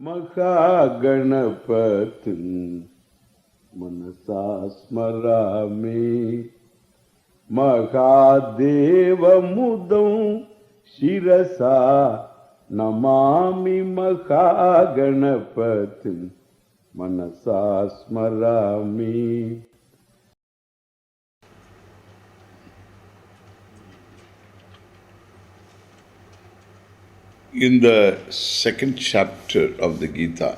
महागणपतिं मनसा स्मरामि महादेवमुदं शिरसा नमामि महागणपतिं मनसा स्मरामि. In the second chapter of the Gita,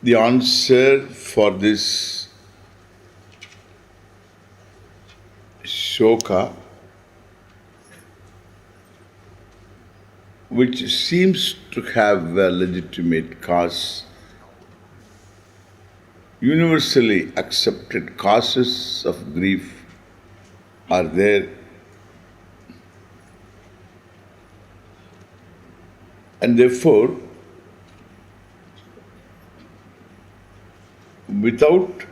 the answer for this shoka, which seems to have a legitimate cause, universally accepted causes of grief are there. And therefore, without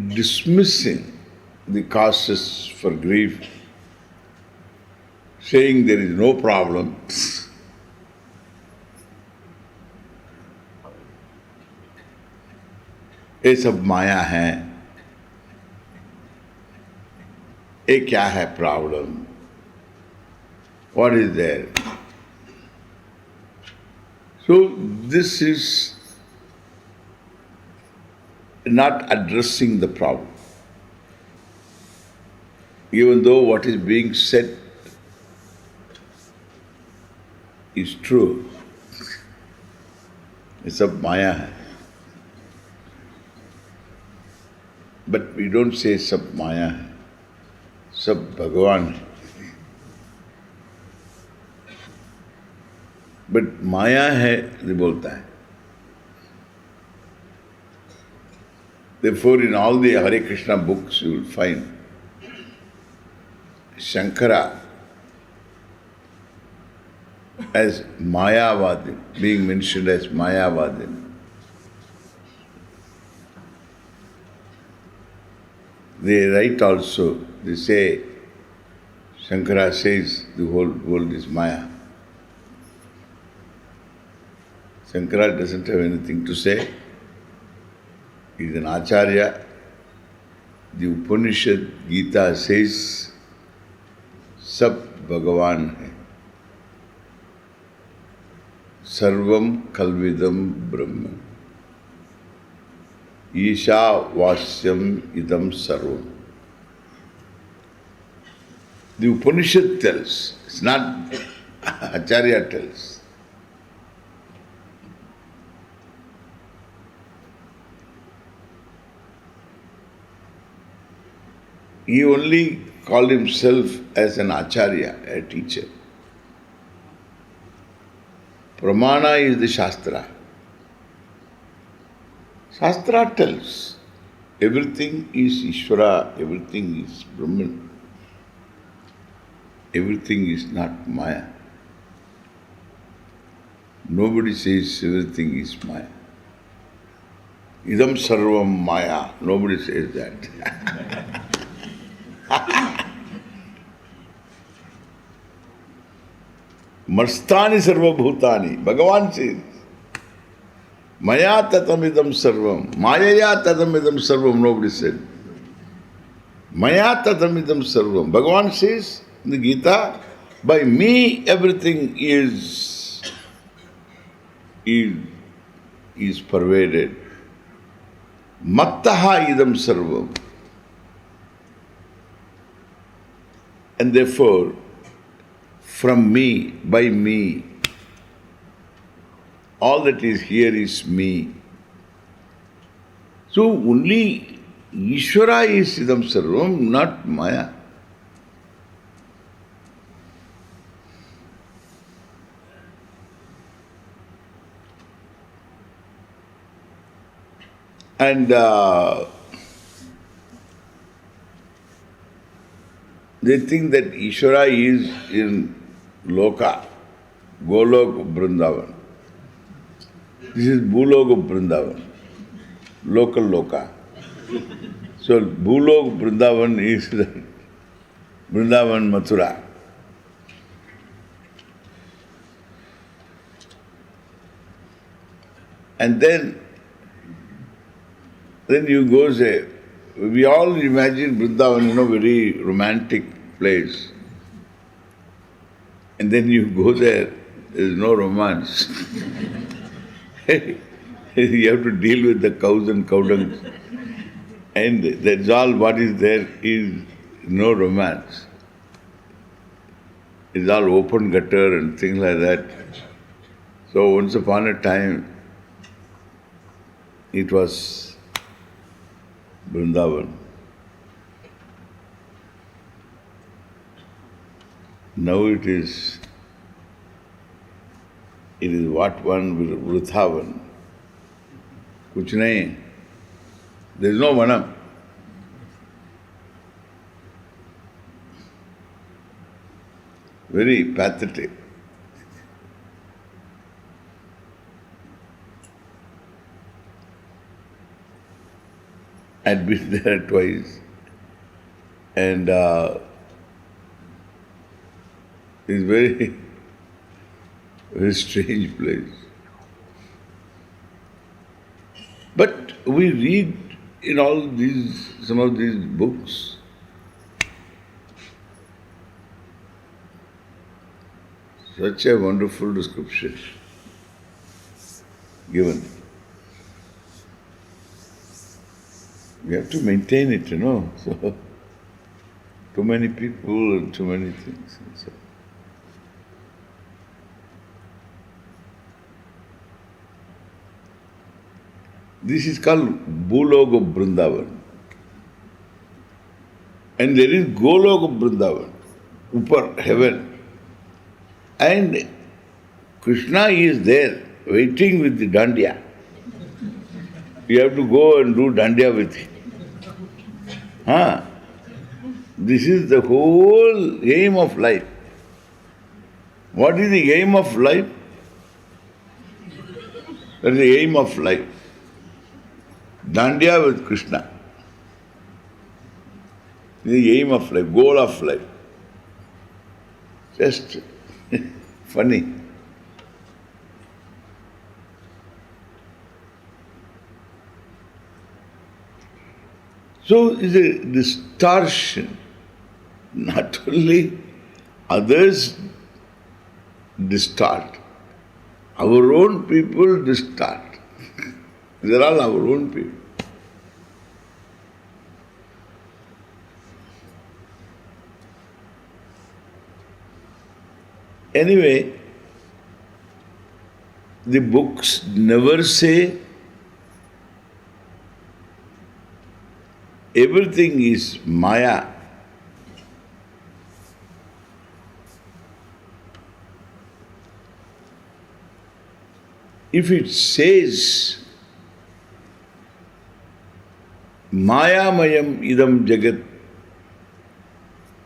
dismissing the causes for grief, saying there is no problem, ये सब माया है, ये क्या है problem? What is there? So this is not addressing the problem. Even though what is being said is true, it's a maya hai. But we don't say sab maya hai, sab Bhagavan hai. But माया है ये बोलता है. Therefore, in all the Hare Krishna books, you will find Shankara as Mayavadi, being mentioned as Mayavadi. They write also, they say, Shankara says the whole world is Maya. Shankara doesn't have anything to say. He is an Acharya. The Upanishad Gita says, Sab Bhagavan hai. Sarvam Kalvidam Brahman. Isha Vasyam Idam Sarvam. The Upanishad tells, it's not Acharya tells. He only called himself as an acharya, a teacher. Pramana is the Shastra. Shastra tells everything is Ishvara, everything is Brahman. Everything is not Maya. Nobody says everything is Maya. Idam sarvam Maya. Nobody says that. Marstani sarva bhutani. Bhagavan says, Maya tatamidam sarvam. Mayaya tatamidam sarvam. Nobody said. Maya tatamidam sarvam. Bhagavan says in the Gita, by me everything is pervaded. Mattaha idam sarvam. And therefore, from me, by me, all that is here is me. So only Ishvara is idam sarvam, not Maya. And they think that Ishvara is in Loka, Golok Vrindavan. This is Bhulok Vrindavan, local Loka. So Bhulok Vrindavan is Vrindavan, Mathura. And then you go say, we all imagine Vrindavan, very romantic place. And then you go there is no romance. You have to deal with the cows and cow dung. And that's all what is there is no romance. It's all open gutter and things like that. So once upon a time, it was Vrindavan. Now it is what one will Vrithavan. Kuch nahi. There is no vanam. Very pathetic. I'd been there twice, and it's very, very strange place. But we read in some of these books, such a wonderful description given. We have to maintain it, So, too many people and too many things. So. This is called Bhulog of Vrindavan. And there is Golog of Vrindavan, upper heaven. And Krishna is there, waiting with the dandiya. You have to go and do dandiya with him. This is the whole aim of life. What is the aim of life? That is the aim of life. Dandiya with Krishna. The aim of life, goal of life. Just funny. So it's a distortion. Not only others distort, our own people distort. They're all our own people. Anyway, the books never say everything is Maya. If it says Maya Mayam Idam Jagat,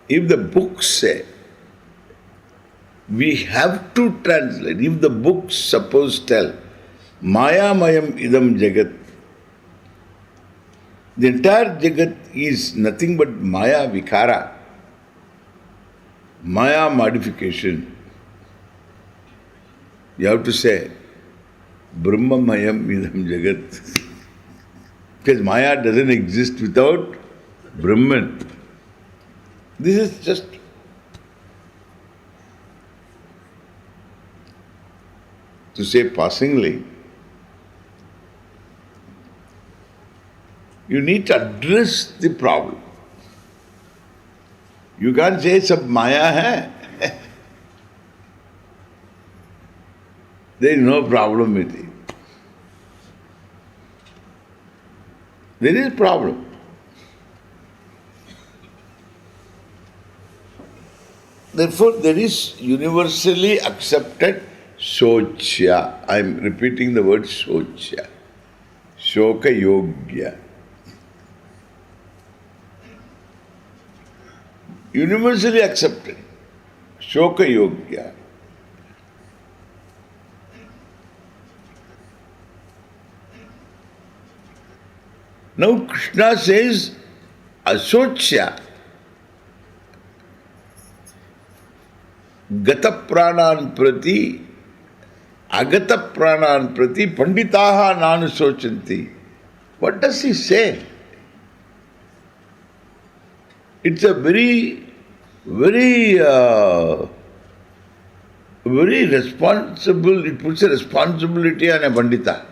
if the books say, we have to translate. If the books suppose tell Maya Mayam Idam Jagat, the entire Jagat is nothing but Maya Vikara, Maya modification. You have to say Brahma Mayam Idam Jagat. Because Maya doesn't exist without Brahman. This is just to say passingly. You need to address the problem. You can't say sab Maya hai. There is no problem with it. There is problem. Therefore, there is universally accepted Sochya. I am repeating the word Sochya. Shoka Yogya. Universally accepted. Shoka Yogya. Now Krishna says Asochya. Gata Pranan Prati, Agata Pranan Prati, Panditaha Nanu Sochanti. What does he say? It's a very responsible, it puts a responsibility on a Pandita.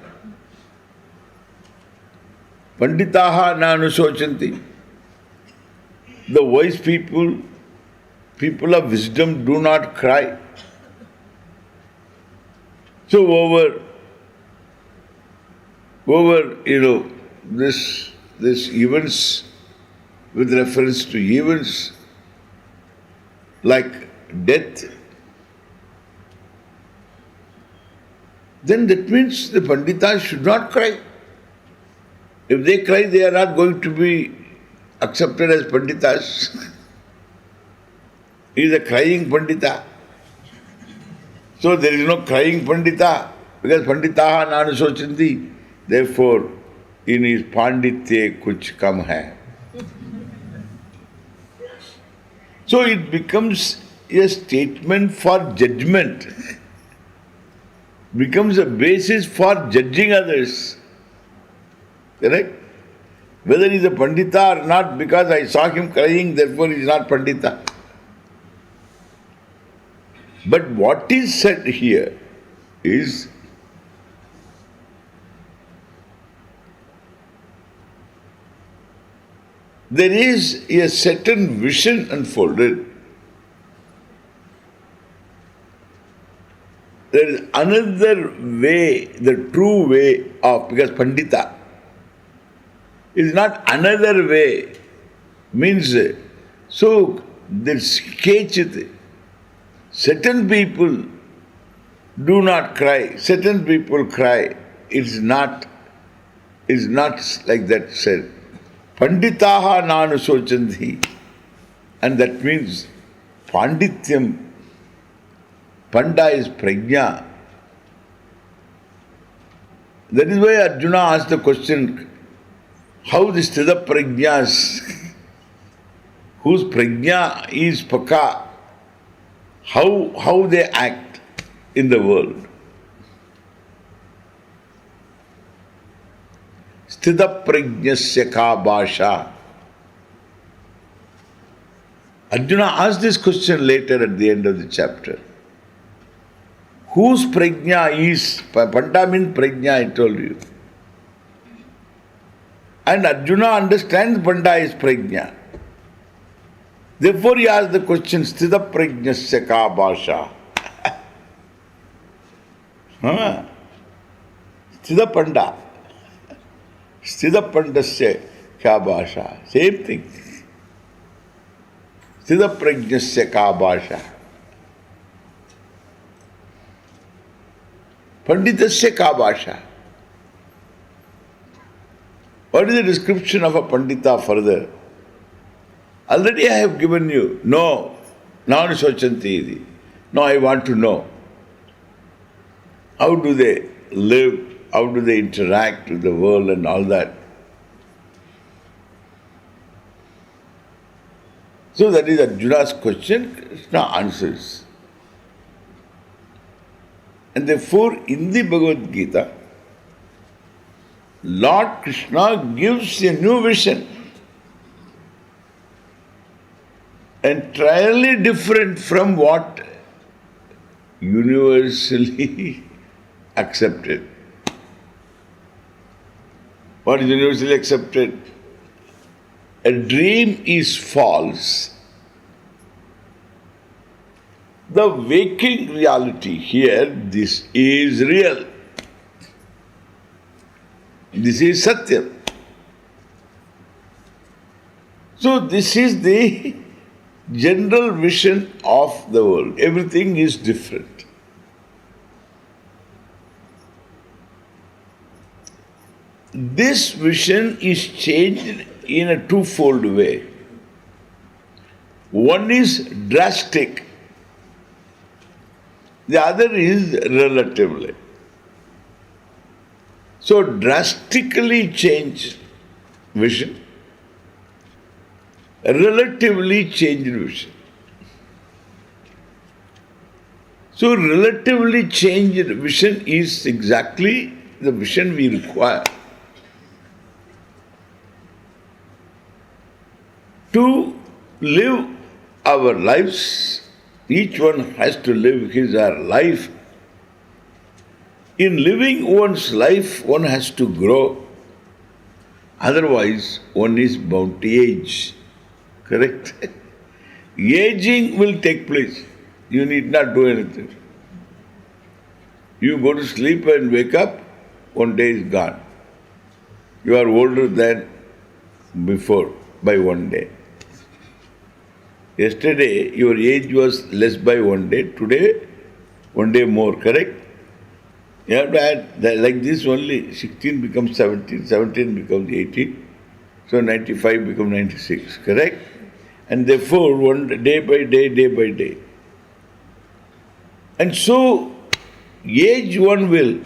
Panditaha Nanu Sochanti. The wise people, people of wisdom do not cry. So over this events, with reference to events like death, then that means the Panditas should not cry. If they cry, they are not going to be accepted as Panditas. He is a crying Pandita. So there is no crying Pandita, because Panditaha Nanu Sochanti. Therefore, in his Panditye kuch kam hai. So it becomes a statement for judgment, becomes a basis for judging others. Correct? Whether he is a Pandita or not, because I saw him crying, therefore he is not Pandita. But what is said here is there is a certain vision unfolded. There is another way, the true way of, because Pandita is not another way, means, so there's kechit. Certain people do not cry, certain people cry. It's not like that said. Panditaha nanu sochanti. And that means Pandityam. Panda is prajna. That is why Arjuna asked the question, how the sthita prajnas, whose prajna is paka, how they act in the world. Sthita prajnasya ka bhasha. Arjuna asked this question later at the end of the chapter. Whose prajna is, Panda means prajna, I told you. And Arjuna understands Panda is prajna. Therefore he asked the question, Sthita prajnasya ka bhasha. Sthita Panda. Sthita Pandasya ka bhasha. Same thing. Sthita prajnasya ka bhasha. Panditasya ka bhasha. What is the description of a Pandita further? Already I have given you. No. Nanu sochanti. No, I want to know. How do they live? How do they interact with the world and all that? So that is Arjuna's question. Krishna answers. And therefore, in the Bhagavad Gita, Lord Krishna gives a new vision, entirely different from what universally accepted. What is universally accepted? A dream is false. The waking reality here, this is real. This is Satya. So this is the general vision of the world. Everything is different. This vision is changed in a twofold way. One is drastic. The other is relatively. So drastically changed vision, relatively changed vision. So relatively changed vision is exactly the vision we require to live our lives. Each one has to live his or her life. In living one's life, one has to grow. Otherwise, one is bound to age. Correct? Aging will take place. You need not do anything. You go to sleep and wake up, one day is gone. You are older than before by one day. Yesterday, your age was less by one day. Today, one day more. Correct? You have to add that like this only. 16 becomes 17, 17 becomes 18. So 95 becomes 96. Correct? And therefore, one day by day. And so, age one will.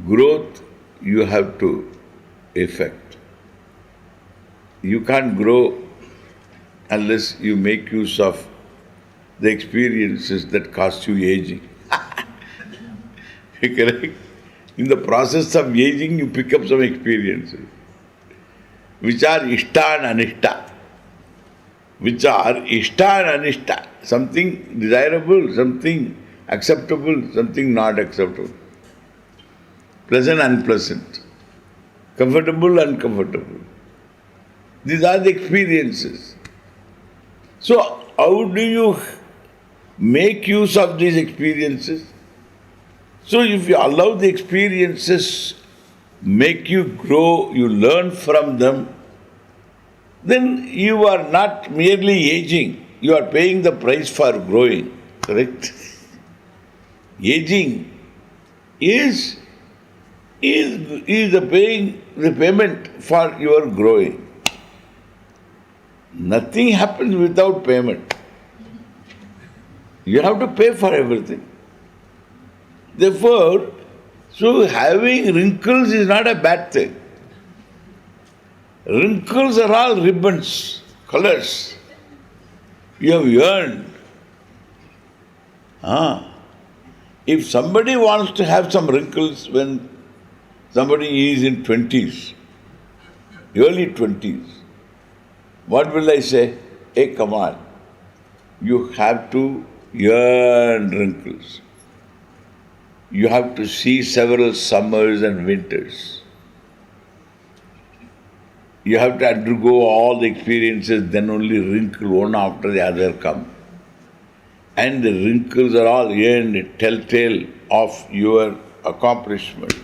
Growth you have to effect. You can't grow unless you make use of the experiences that cost you aging. Correct? In the process of aging, you pick up some experiences, which are ishta and anishta. Something desirable, something acceptable, something not acceptable. Pleasant, unpleasant. Comfortable, uncomfortable. These are the experiences. So, how do you make use of these experiences? So, if you allow the experiences make you grow, you learn from them, then you are not merely aging, you are paying the price for growing. Correct? Aging is the payment for your growing. Nothing happens without payment. You have to pay for everything. Therefore, so having wrinkles is not a bad thing. Wrinkles are all ribbons, colors. You have earned. If somebody wants to have some wrinkles when somebody is in 20s, early 20s, what will I say? Hey, come on. You have to earn wrinkles. You have to see several summers and winters. You have to undergo all the experiences, then only wrinkle one after the other come. And the wrinkles are all earned, telltale of your accomplishment.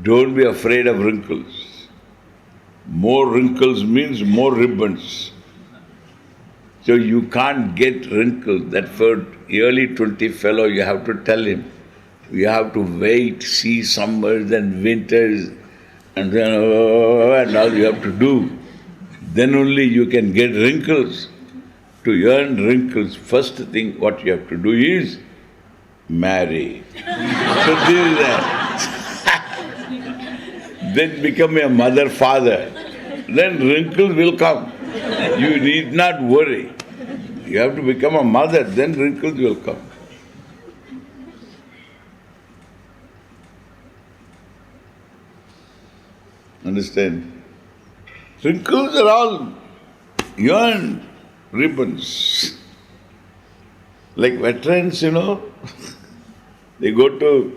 Don't be afraid of wrinkles. More wrinkles means more ribbons. So you can't get wrinkles. That for early 20 fellow, you have to tell him, you have to wait, see summers and winters, and then and all you have to do. Then only you can get wrinkles. To earn wrinkles, first thing what you have to do is marry. So this is that. Then become a mother, father. Then wrinkles will come. You need not worry. You have to become a mother, then wrinkles will come. Understand? Wrinkles are all earned ribbons. Like veterans, they go to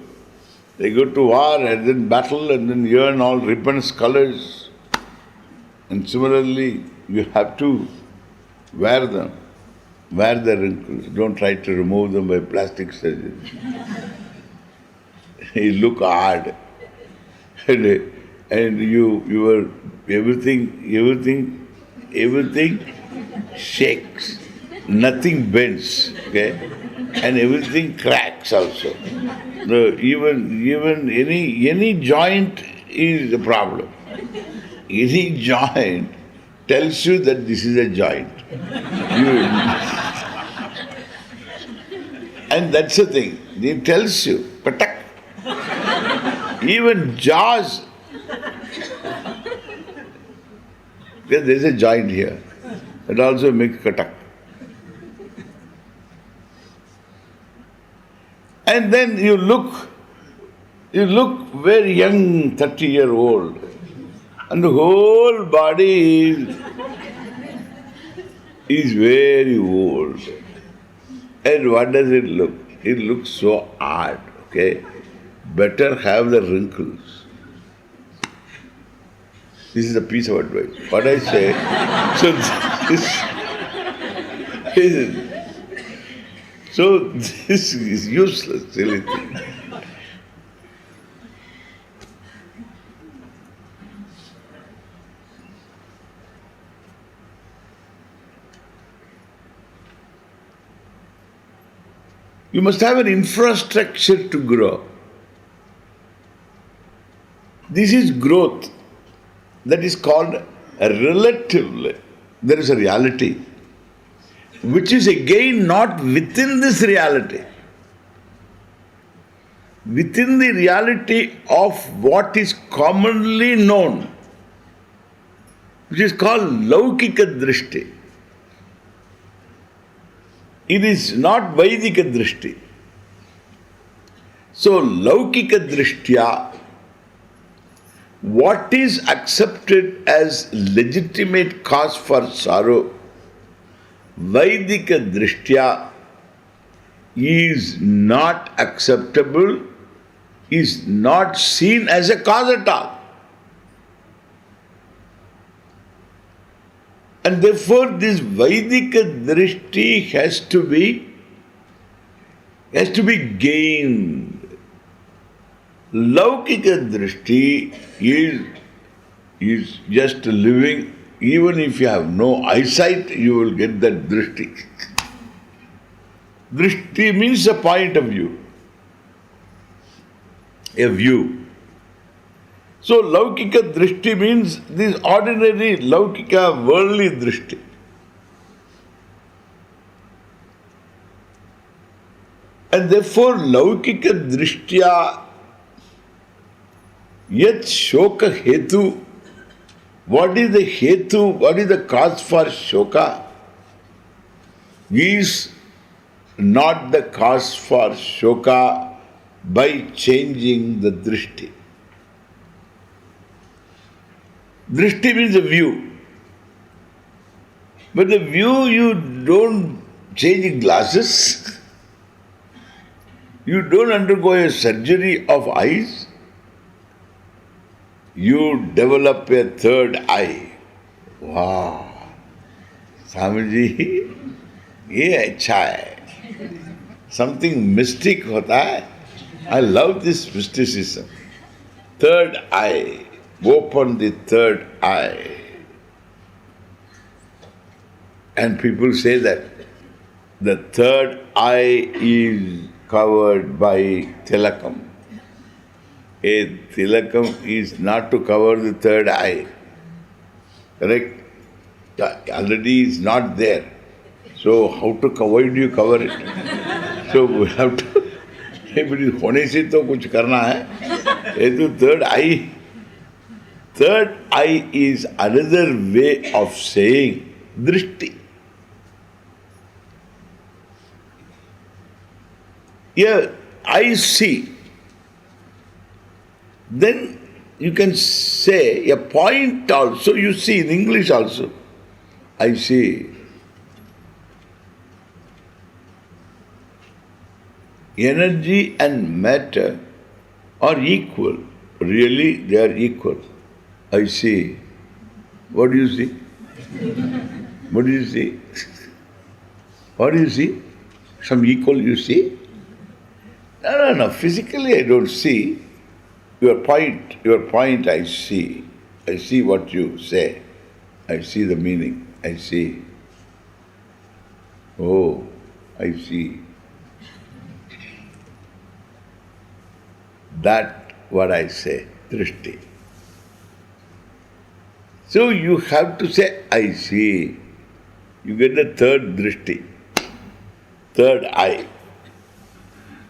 war and then battle and then earn all ribbons, colors. And similarly, you have to wear them. Wear the wrinkles. Don't try to remove them by plastic surgery. You look hard. And you everything shakes. Nothing bends. Okay? And everything cracks also. Even any joint is a problem. Any joint tells you that this is a joint. And that's the thing. It tells you, patak. Even jaws, there's a joint here. It also makes katak. And then you look very young, 30-year-old, and the whole body is very old. And what does it look? It looks so odd, okay? Better have the wrinkles. This is a piece of advice. What I say, this is useless, silly thing. You must have an infrastructure to grow. This is growth. That is called relatively. There is a reality, which is again not within this reality. Within the reality of what is commonly known, which is called laukika drishti. It is not Vaidika drishti. So, laukika drishtya, what is accepted as legitimate cause for sorrow, Vaidika drishtya, is not acceptable, is not seen as a cause at all. And therefore this Vaidika drishti has to be gained. Laukika drishti is just living. Even if you have no eyesight, you will get that drishti. Drishti means a point of view, a view. So laukika drishti means this ordinary laukika worldly drishti. And therefore laukika drishtya yet shoka hetu. What is the hetu? What is the cause for shoka? Is not the cause for shoka by changing the drishti. Drishti means a view. But the view, you don't change glasses. You don't undergo a surgery of eyes. You develop a third eye. Wow. Swamiji, ये अच्छा है. Something mystic होता है. I love this mysticism. Third eye. Open the third eye. And people say that the third eye is covered by tilakam. A tilakam is not to cover the third eye. Correct? Already is not there. So how to cover? Why do you cover it? So we have to. होने से तो कुछ करना है. ये तो third eye. Third eye is another way of saying drishti. Here, I see. Then you can say a point also, you see in English also. I see. Energy and matter are equal. Really, they are equal. I see. What do you see? What do you see? What do you see? Some equal you see? No. Physically I don't see. Your point I see. I see what you say. I see the meaning. I see. Oh, I see. That what I say, drishti. So you have to say, I see. You get the third drishti, third eye.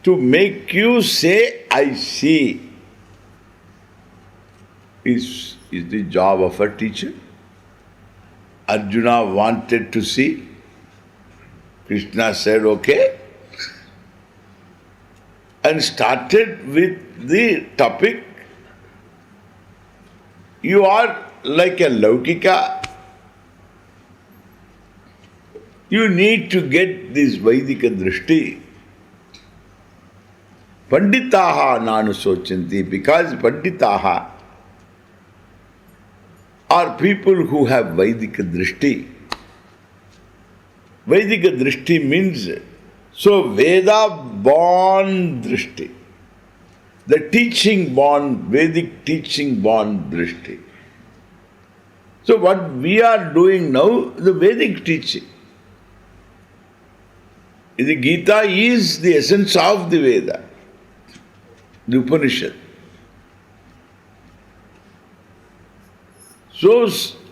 To make you say, I see, is the job of a teacher. Arjuna wanted to see. Krishna said, okay. and started with the topic, you are like a Laukika. You need to get this Vaidika drishti. Panditaha nanu sochanti, because Panditaha are people who have Vaidika drishti. Vaidika drishti means, so Veda born drishti. The teaching born, Vedic teaching born drishti. So what we are doing now, the Vedic teaching. The Gita is the essence of the Veda, the Upanishad. So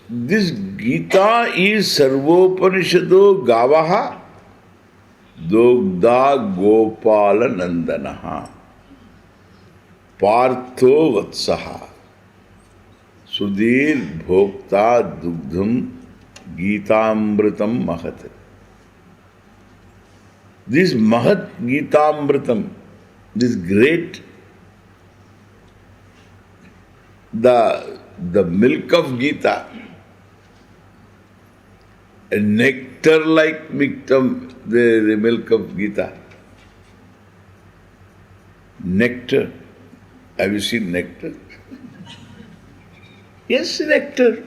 this Gita is Sarvopanishado Gavaha Dogda Gopala Nandanaha Partho Vatsaha Sudhir Bhokta Dugdham Gitamritam Mahat. This Mahat Gitamritam, this great, the milk of Gita, a nectar-like the milk of Gita. Nectar. Have you seen nectar? Yes, nectar.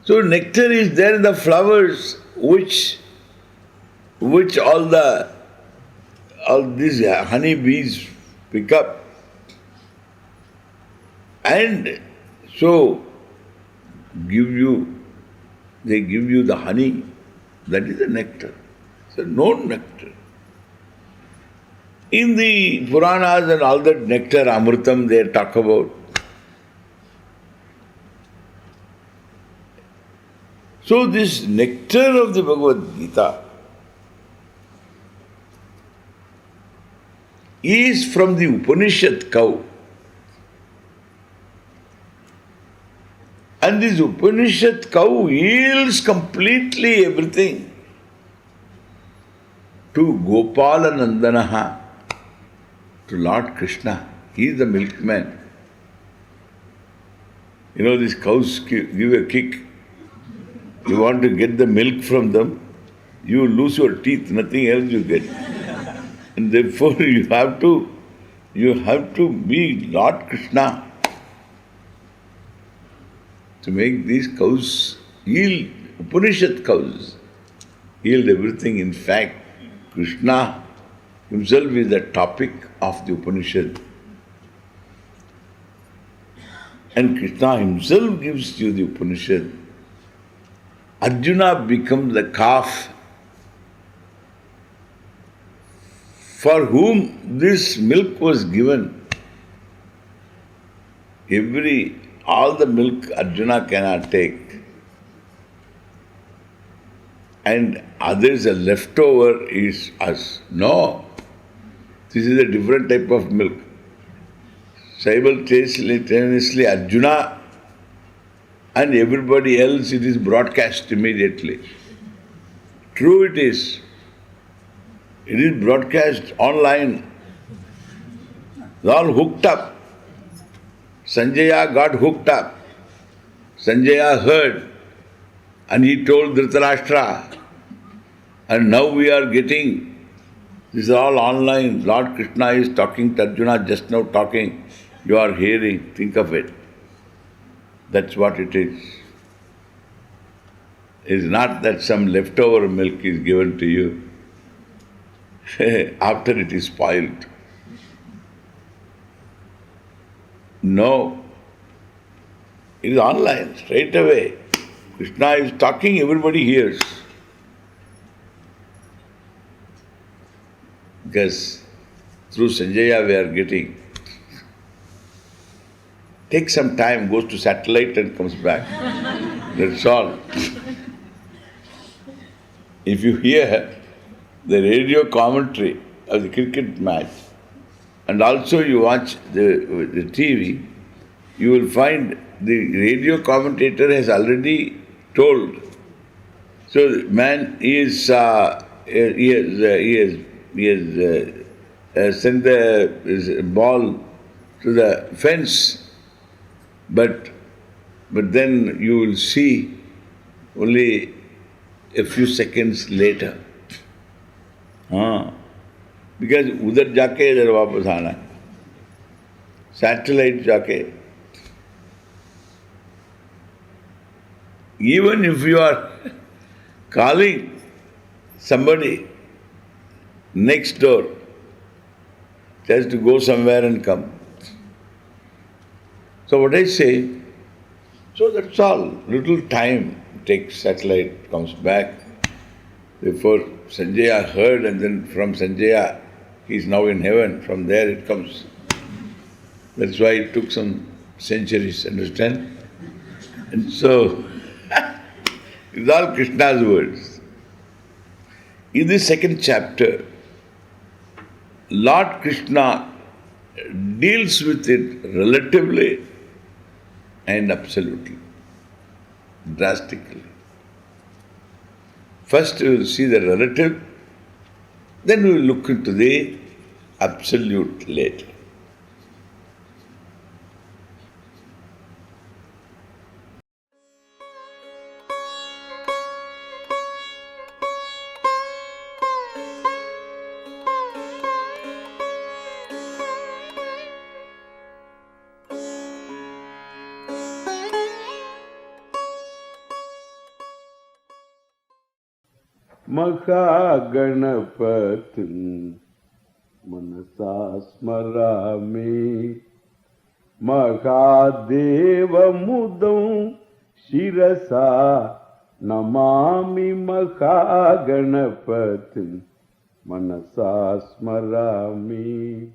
So nectar is there in the flowers which all these honey bees pick up. And so they give you the honey, that is the nectar. It's a known nectar. In the Puranas and all that nectar, Amritam, they talk about. So this nectar of the Bhagavad Gita is from the Upanishad cow. And this Upanishad cow yields completely everything to Gopala Nandanaha, to Lord Krishna. He is the milkman. You know, these cows give a kick. You want to get the milk from them, you lose your teeth, nothing else you get. And therefore you have to be Lord Krishna to make these cows yield, Upanishad cows, yield everything. In fact, Krishna himself is the topic of the Upanishad. And Krishna himself gives you the Upanishad. Arjuna becomes the calf for whom this milk was given. All the milk Arjuna cannot take. And others are leftover is us. No. This is a different type of milk. Simultaneously Arjuna and everybody else, it is broadcast immediately. True it is. It is broadcast online. They all hooked up. Sanjaya got hooked up. Sanjaya heard and he told Dhritarashtra. And now we are getting, this is all online. Lord Krishna is talking to Arjuna, just now talking. You are hearing, think of it. That's what it is. It's not that some leftover milk is given to you after it is spoiled. No. It is online, straight away. Krishna is talking, everybody hears. Because through Sanjaya we are getting. Takes some time, goes to satellite and comes back. That's all. If you hear the radio commentary of the cricket match and also you watch the TV, you will find the radio commentator has already told. So man he has send the ball to the fence, but then you will see only a few seconds later. Because udhar jaake idhar वापस आना, satellite jaake. Even if you are calling somebody next door, it has to go somewhere and come. So what I say, so that's all. Little time takes, satellite comes back. Before Sanjaya heard, and then from Sanjaya he is now in heaven. From there it comes. That's why it took some centuries, understand? And so, it's all Krishna's words. In the second chapter, Lord Krishna deals with it relatively and absolutely, drastically. First we will see the relative, then we will look into the absolute later. Mahaganapatin manasa smarami Mahadeva mudam shirasa namami Mahaganapatin manasa smarami.